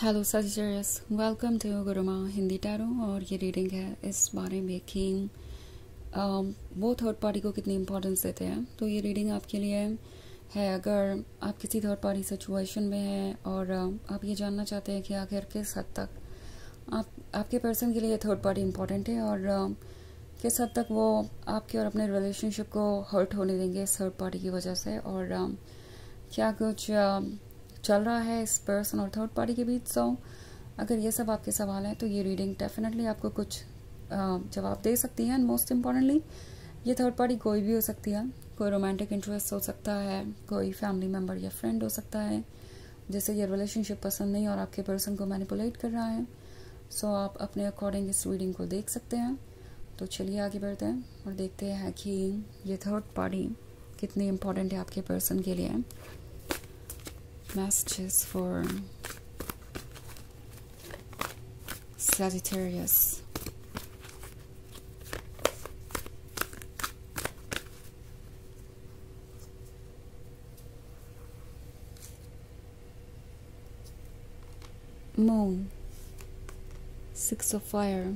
Hello Sagittarius, welcome to Guruma Hindi tarot. और ये reading है इस बारे में कि वो थर्ड पार्टी को कितनी इम्पोर्टेंस देते हैं। तो ये रीडिंग आपके लिए है अगर आप किसी थर्ड पार्टी सिचुएशन में हैं और आप ये जानना चाहते हैं कि आखिर किस हद तक आपके पर्सन के लिए थर्ड पार्टी इम्पोर्टेंट है और किस हद तक वो आपके और अपने रिलेशनशिप को हर्ट होने देंगे इस थर्ड पार्टी की वजह से, और क्या कुछ चल रहा है इस पर्सन और थर्ड पार्टी के बीच। सो अगर ये सब आपके सवाल हैं तो ये रीडिंग डेफिनेटली आपको कुछ जवाब दे सकती है। एंड मोस्ट इम्पॉर्टेंटली ये थर्ड पार्टी कोई भी हो सकती है, कोई रोमांटिक इंटरेस्ट हो सकता है, कोई फैमिली मेम्बर या फ्रेंड हो सकता है जिसे ये रिलेशनशिप पसंद नहीं और आपके पर्सन को मैनिपुलेट कर रहा है। सो आप अपने अकॉर्डिंग इस रीडिंग को देख सकते हैं। तो चलिए आगे बढ़ते हैं और देखते हैं कि ये थर्ड पार्टी कितनी इम्पोर्टेंट है आपके पर्सन के लिए। Messages for Sagittarius. Moon, Six of Fire,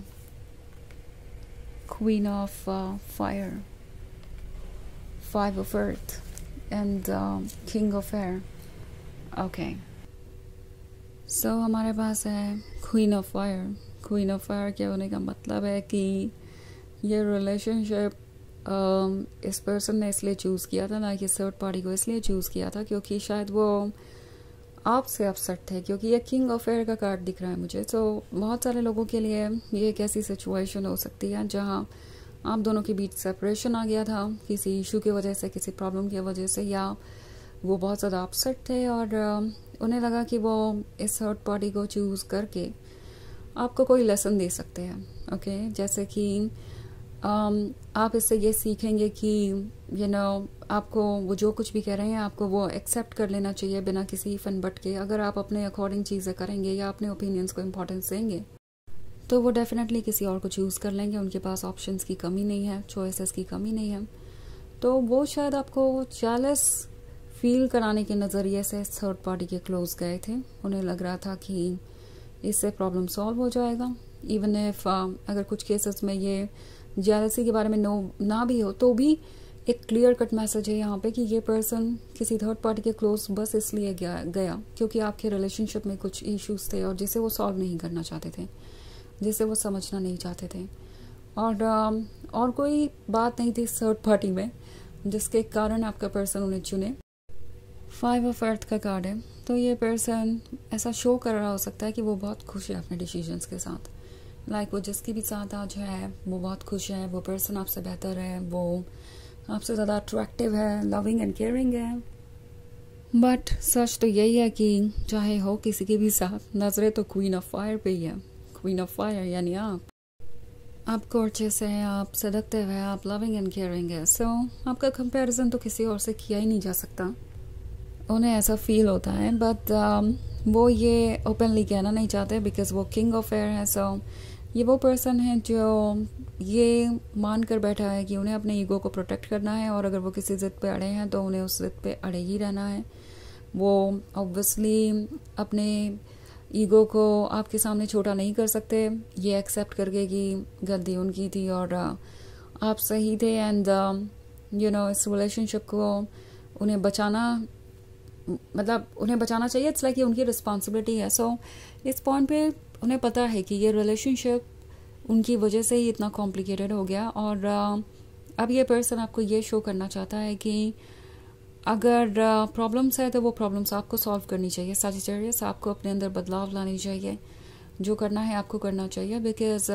Queen of Fire, Five of Earth, and King of Air. Okay, so हमारे पास है queen of fire. Queen of fire के होने का मतलब है कि ये रिलेशनशिप इस पर्सन ने इसलिए चूज़ किया था, ना कि थर्ड पार्टी को इसलिए चूज़ किया था क्योंकि शायद वो आपसे अपसेट थे, क्योंकि ये किंग ऑफ एयर का कार्ड दिख रहा है मुझे। तो बहुत सारे लोगों के लिए ये एक ऐसी सिचुएशन हो सकती है जहाँ आप दोनों के बीच सेपरेशन आ गया था किसी इशू की वजह से, किसी प्रॉब्लम की वजह से, या वो बहुत ज़्यादा अपसेट थे और उन्हें लगा कि वो इस थर्ड पार्टी को चूज़ करके आपको कोई लेसन दे सकते हैं। ओके, जैसे कि आप इससे ये सीखेंगे कि आपको वो जो कुछ भी कह रहे हैं आपको वो एक्सेप्ट कर लेना चाहिए बिना किसी फन बट के। अगर आप अपने अकॉर्डिंग चीज़ें करेंगे या अपने ओपिनियंस को इम्पोर्टेंस देंगे तो वो डेफिनेटली किसी और को चूज़ कर लेंगे। उनके पास ऑप्शंस की कमी नहीं है, चॉइसेस की कमी नहीं है। तो वो शायद आपको जेलस फील कराने के नज़रिए से थर्ड पार्टी के क्लोज गए थे। उन्हें लग रहा था कि इससे प्रॉब्लम सॉल्व हो जाएगा। इवन इफ अगर कुछ केसेस में ये जेलसी के बारे में ना भी हो तो भी एक क्लियर कट मैसेज है यहाँ पे कि ये पर्सन किसी थर्ड पार्टी के क्लोज बस इसलिए गया क्योंकि आपके रिलेशनशिप में कुछ इश्यूज थे और जिसे वो सॉल्व नहीं करना चाहते थे, जिसे वो समझना नहीं चाहते थे, और कोई बात नहीं थी थर्ड पार्टी में जिसके कारण आपका पर्सन उन्हें चुने। फाइव ऑफ अर्थ का कार्ड है। तो ये पर्सन ऐसा शो कर रहा हो सकता है कि वो बहुत खुश है अपने डिसीजंस के साथ। लाइक वो जिसकी भी साथ आज है वो बहुत खुश है, वो पर्सन आपसे बेहतर है, वो आपसे ज़्यादा अट्रैक्टिव है, लविंग एंड केयरिंग है। बट सच तो यही है कि चाहे हो किसी के भी साथ, नजरें तो क्वीन ऑफ फायर पे ही है। क्वीन ऑफ फायर यानी आप गॉर्जियस है, आप सेडक्टिव है, आप लविंग एंड केयरिंग है। सो आपका कंपैरिजन तो किसी और से किया ही नहीं जा सकता। उन्हें ऐसा फील होता है बट वो ये ओपनली कहना नहीं चाहते बिकॉज वो किंग ऑफ एयर है। सो ये वो पर्सन है जो ये मान कर बैठा है कि उन्हें अपने ईगो को प्रोटेक्ट करना है और अगर वो किसी ज़िद पे अड़े हैं तो उन्हें उस ज़िद पे अड़े ही रहना है। वो ऑब्वियसली अपने ईगो को आपके सामने छोटा नहीं कर सकते, ये एक्सेप्ट करके कि गलती उनकी थी और आप सही थे। एंड इस रिलेशनशिप को उन्हें बचाना, मतलब उन्हें बचाना चाहिए। इट्स लाइक ये उनकी रिस्पॉन्सिबिलिटी है। सो इस पॉइंट पे उन्हें पता है कि ये रिलेशनशिप उनकी वजह से ही इतना कॉम्प्लिकेटेड हो गया और अब ये पर्सन आपको ये शो करना चाहता है कि अगर प्रॉब्लम्स है तो वो प्रॉब्लम्स आपको सॉल्व करनी चाहिए। सजिटेरियस, आपको अपने अंदर बदलाव लानी चाहिए, जो करना है आपको करना चाहिए। बिकॉज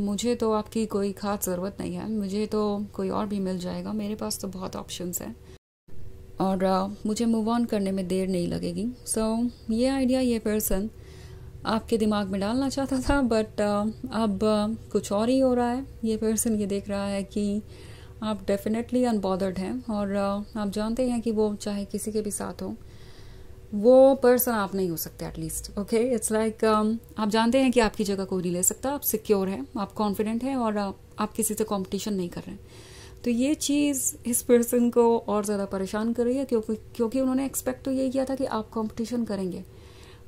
मुझे तो आपकी कोई खास ज़रूरत नहीं है, मुझे तो कोई और भी मिल जाएगा, मेरे पास तो बहुत ऑप्शंस हैं और मुझे मूव ऑन करने में देर नहीं लगेगी। सो ये आइडिया ये पर्सन आपके दिमाग में डालना चाहता था बट अब कुछ और ही हो रहा है। ये पर्सन ये देख रहा है कि आप डेफिनेटली अनबॉदर्ड हैं और आप जानते हैं कि वो चाहे किसी के भी साथ हो, वो पर्सन आप नहीं हो सकते एटलीस्ट। ओके, इट्स लाइक आप जानते हैं कि आपकी जगह कोई नहीं ले सकता, आप सिक्योर हैं, आप कॉन्फिडेंट हैं और आप किसी से कॉम्पिटिशन नहीं कर रहे हैं। तो ये चीज़ इस पर्सन को और ज़्यादा परेशान कर रही है क्योंकि उन्होंने एक्सपेक्ट तो यही किया था कि आप कंपटीशन करेंगे,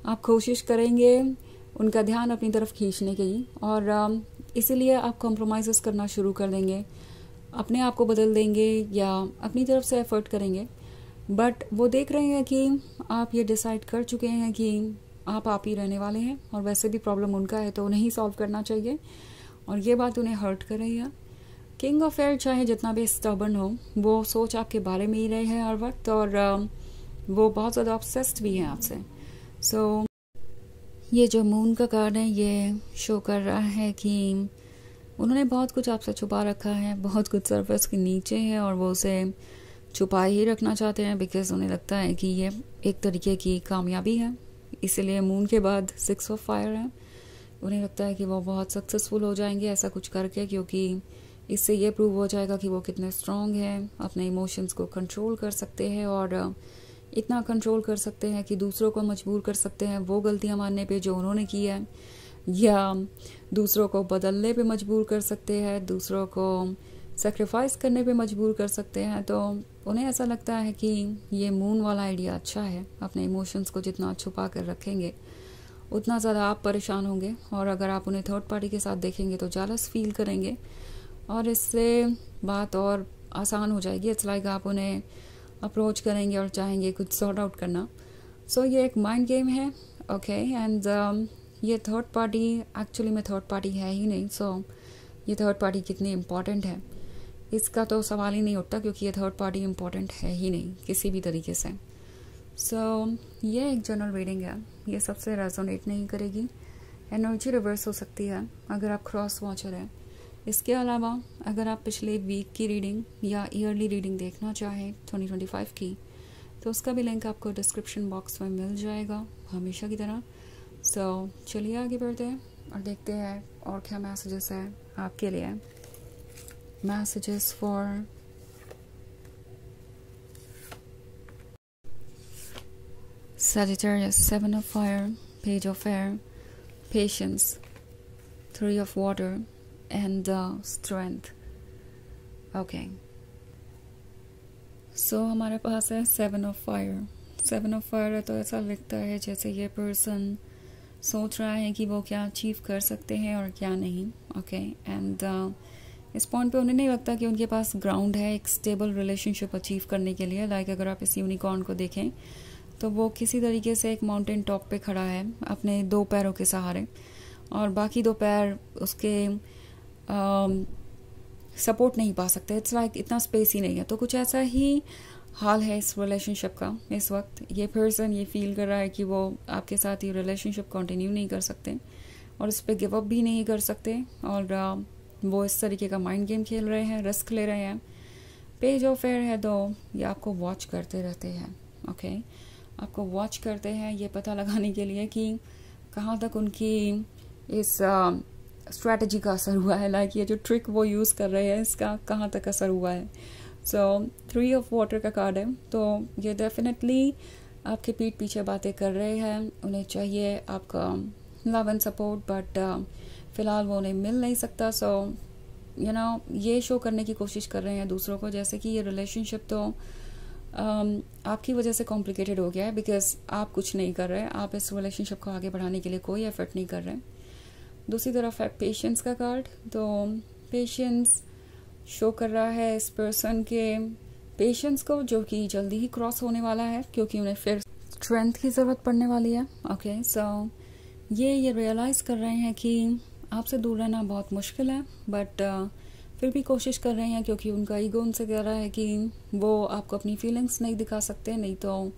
आप कोशिश करेंगे उनका ध्यान अपनी तरफ खींचने की, और इसीलिए आप कॉम्प्रोमाइज़ करना शुरू कर देंगे, अपने आप को बदल देंगे या अपनी तरफ से एफर्ट करेंगे। बट वो देख रहे हैं कि आप ये डिसाइड कर चुके हैं कि आप ही रहने वाले हैं, और वैसे भी प्रॉब्लम उनका है तो उन्हें ही सॉल्व करना चाहिए, और ये बात उन्हें हर्ट कर रही है। किंग ऑफ एयर चाहे जितना भी स्टबर्न हो, वो सोच आपके बारे में ही रहे हैं हर वक्त, और वो बहुत ज़्यादा ऑब्सेस्ड भी हैं आपसे। सो ये जो मून का कार्ड है ये शो कर रहा है कि उन्होंने बहुत कुछ आपसे छुपा रखा है, बहुत कुछ सरफेस के नीचे है, और वो उसे छुपा ही रखना चाहते हैं बिकॉज उन्हें लगता है कि ये एक तरीके की कामयाबी है। इसीलिए मून के बाद 6 ऑफ फायर है। उन्हें लगता है कि वो बहुत सक्सेसफुल हो जाएंगे ऐसा कुछ करके, क्योंकि इससे ये प्रूव हो जाएगा कि वो कितने स्ट्रॉन्ग हैं, अपने इमोशंस को कंट्रोल कर सकते हैं, और इतना कंट्रोल कर सकते हैं कि दूसरों को मजबूर कर सकते हैं वो गलतियां मानने पे जो उन्होंने की है, या दूसरों को बदलने पे मजबूर कर सकते हैं, दूसरों को सेक्रीफाइस करने पे मजबूर कर सकते हैं। तो उन्हें ऐसा लगता है कि ये मून वाला आइडिया अच्छा है। अपने इमोशंस को जितना छुपा कर रखेंगे उतना ज़्यादा आप परेशान होंगे, और अगर आप उन्हें थर्ड पार्टी के साथ देखेंगे तो जेलस फील करेंगे, और इससे बात और आसान हो जाएगी। इट्स लाइक आप उन्हें अप्रोच करेंगे और चाहेंगे कुछ सॉर्ट आउट करना। सो ये एक माइंड गेम है, ओके। एंड ये थर्ड पार्टी एक्चुअली में थर्ड पार्टी है ही नहीं। सो ये थर्ड पार्टी कितनी इम्पॉर्टेंट है इसका तो सवाल ही नहीं उठता, क्योंकि ये थर्ड पार्टी इम्पॉर्टेंट है ही नहीं किसी भी तरीके से। सो ये एक जनरल रीडिंग है, ये सबसे रेजोनेट नहीं करेगी। एनर्जी रिवर्स हो सकती है अगर आप क्रॉस वॉचर हैं। इसके अलावा अगर आप पिछले वीक की रीडिंग या ईयरली रीडिंग देखना चाहें 2025 की, तो उसका भी लिंक आपको डिस्क्रिप्शन बॉक्स में मिल जाएगा हमेशा की तरह। सो चलिए आगे बढ़ते हैं और देखते हैं और क्या मैसेजेस है आपके लिए। Messages for Sagittarius, 7 of fire, page of air, patience, 3 of water and strength. Okay. So हमारे पास है 7 of fire. 7 of fire है तो ऐसा लगता है जैसे ये पर्सन सोच रहा है कि वो क्या अचीव कर सकते हैं और क्या नहीं। ओके। एंड इस पॉइंट पे उन्हें नहीं लगता कि उनके पास ग्राउंड है एक स्टेबल रिलेशनशिप अचीव करने के लिए। लाइक अगर आप इस यूनिकॉर्न को देखें तो वो किसी तरीके से एक माउंटेन टॉप पे खड़ा है अपने 2 पैरों के सहारे, और बाकी 2 पैर उसके सपोर्ट नहीं पा सकते। इट्स लाइक इतना स्पेस ही नहीं है। तो कुछ ऐसा ही हाल है इस रिलेशनशिप का इस वक्त। ये पर्सन ये फील कर रहा है कि वो आपके साथ ये रिलेशनशिप कंटिन्यू नहीं कर सकते और इस पर गिव अप भी नहीं कर सकते, और वो इस तरीके का माइंड गेम खेल रहे हैं, रिस्क ले रहे हैं। पेज ऑफ एयर है तो ये आपको वॉच करते रहते हैं। ओके। आपको वॉच करते हैं ये पता लगाने के लिए कि कहाँ तक उनकी इस स्ट्रैटेजी का असर हुआ है। लाइक ये जो ट्रिक वो यूज़ कर रहे हैं इसका कहाँ तक असर हुआ है। सो 3 ऑफ वाटर का कार्ड है, तो ये डेफिनेटली आपके पीठ पीछे बातें कर रहे हैं। उन्हें चाहिए आपका लव एंड सपोर्ट, बट फ़िलहाल वो उन्हें मिल नहीं सकता। सो यू नो ये शो करने की कोशिश कर रहे हैं दूसरों को जैसे कि ये रिलेशनशिप तो आपकी वजह से कॉम्प्लिकेटेड हो गया है, बिकॉज आप कुछ नहीं कर रहे, आप इस रिलेशनशिप को आगे बढ़ाने के लिए कोई एफर्ट नहीं कर रहे। दूसरी तरफ है पेशेंस का कार्ड, तो पेशेंस शो कर रहा है इस पर्सन के पेशेंस को, जो कि जल्दी ही क्रॉस होने वाला है क्योंकि उन्हें फिर स्ट्रेंथ की ज़रूरत पड़ने वाली है। ओके। सो ये रियलाइज़ कर रहे हैं कि आपसे दूर रहना बहुत मुश्किल है, बट फिर भी कोशिश कर रहे हैं क्योंकि उनका ईगो उनसे कह रहा है कि वो आपको अपनी फीलिंग्स नहीं दिखा सकते, नहीं तो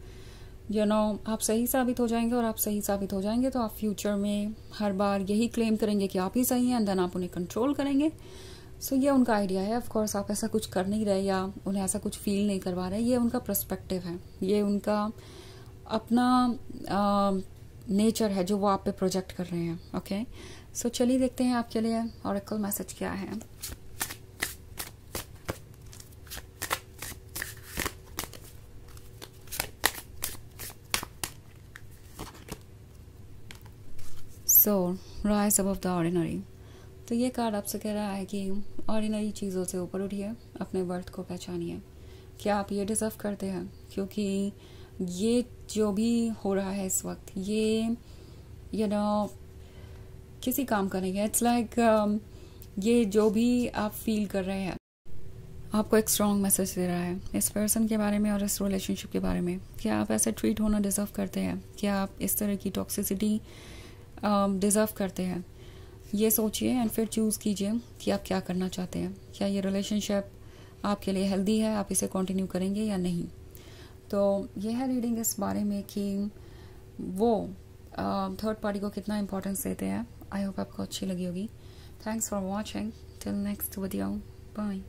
यू नो आप सही साबित हो जाएंगे, और आप सही साबित हो जाएंगे तो आप फ्यूचर में हर बार यही क्लेम करेंगे कि आप ही सही हैं, एंड देन आप उन्हें कंट्रोल करेंगे। सो ये उनका आइडिया है। ऑफ कोर्स आप ऐसा कुछ कर नहीं रहे या उन्हें ऐसा कुछ फील नहीं करवा रहे, ये उनका पर्सपेक्टिव है, ये उनका अपना नेचर है जो वो आप पे प्रोजेक्ट कर रहे हैं। ओके। सो चलिए देखते हैं आपके लिए ऑरेकल मैसेज क्या है। सो राइज अबव द ऑर्डिनरी। तो ये कार्ड आपसे कह रहा है कि ऑर्डिनरी चीज़ों से ऊपर उठिए, अपने वर्थ को पहचानिए। क्या आप ये डिजर्व करते हैं? क्योंकि ये जो भी हो रहा है इस वक्त, ये किसी काम का नहीं है। इट्स लाइक ये जो भी आप फील कर रहे हैं आपको एक स्ट्रॉन्ग मैसेज दे रहा है इस पर्सन के बारे में और इस रिलेशनशिप के बारे में। क्या आप ऐसे ट्रीट होना डिज़र्व करते हैं? क्या आप इस तरह की टॉक्सिसिटी डिज़र्व करते हैं? ये सोचिए एंड फिर चूज़ कीजिए कि आप क्या करना चाहते हैं। क्या ये रिलेशनशिप आपके लिए हेल्दी है, आप इसे कंटिन्यू करेंगे या नहीं। तो ये है रीडिंग इस बारे में कि वो थर्ड पार्टी को कितना इम्पोर्टेंस देते हैं। आई होप आपको अच्छी लगी होगी। Thanks for watching. Till next video, bye.